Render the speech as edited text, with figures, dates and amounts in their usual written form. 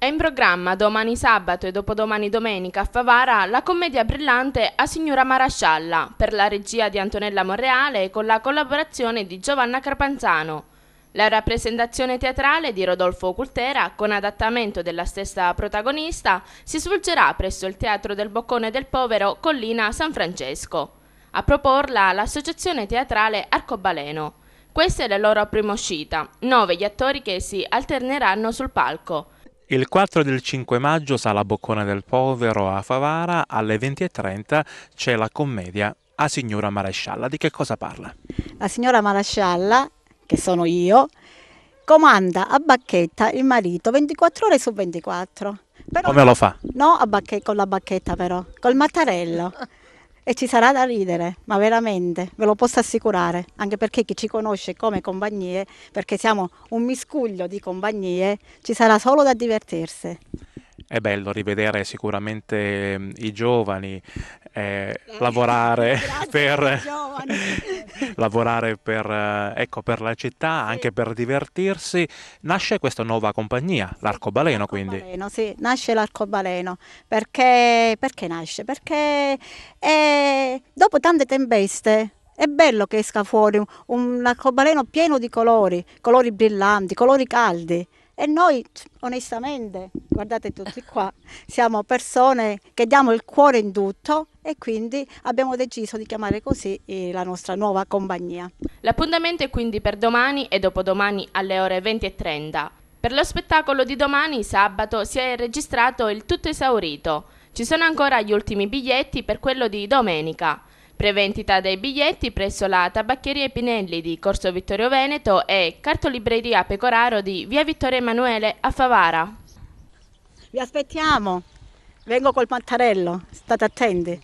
È in programma domani sabato e dopodomani domenica a Favara la commedia brillante A Signora Marascialla per la regia di Antonella Monreale con la collaborazione di Giovanna Carpanzano. La rappresentazione teatrale di Rodolfo Cultera, con adattamento della stessa protagonista, si svolgerà presso il Teatro del Boccone del Povero Collina San Francesco. A proporla l'associazione teatrale Arcobaleno. Questa è la loro prima uscita, 9 gli attori che si alterneranno sul palco. Il 4 e il 5 maggio sala Boccone del Povero a Favara, alle 20:30 c'è la commedia A Signora Marescialla. Di che cosa parla? La signora Marascialla, che sono io, comanda a bacchetta il marito 24 ore su 24. Però, Come lo fa? no con la bacchetta però, col mattarello. E ci sarà da ridere, ma veramente, ve lo posso assicurare, anche perché chi ci conosce come compagnie, perché siamo un miscuglio di compagnie, ci sarà solo da divertirsi. È bello rivedere sicuramente i giovani, lavorare per, lavorare per, ecco, per la città, anche per divertirsi. Nasce questa nuova compagnia, l'Arcobaleno quindi. Sì, nasce l'Arcobaleno. Perché nasce? Perché dopo tante tempeste è bello che esca fuori un arcobaleno pieno di colori, colori brillanti, colori caldi. E noi, onestamente, guardate tutti qua, siamo persone che diamo il cuore in tutto e quindi abbiamo deciso di chiamare così la nostra nuova compagnia. L'appuntamento è quindi per domani e dopodomani alle ore 20:30. Per lo spettacolo di domani, sabato, si è registrato il tutto esaurito. Ci sono ancora gli ultimi biglietti per quello di domenica. Prevendita dei biglietti presso la Tabaccheria Pinelli di Corso Vittorio Veneto e Cartolibreria Pecoraro di Via Vittorio Emanuele a Favara. Vi aspettiamo, vengo col mattarello, state attenti.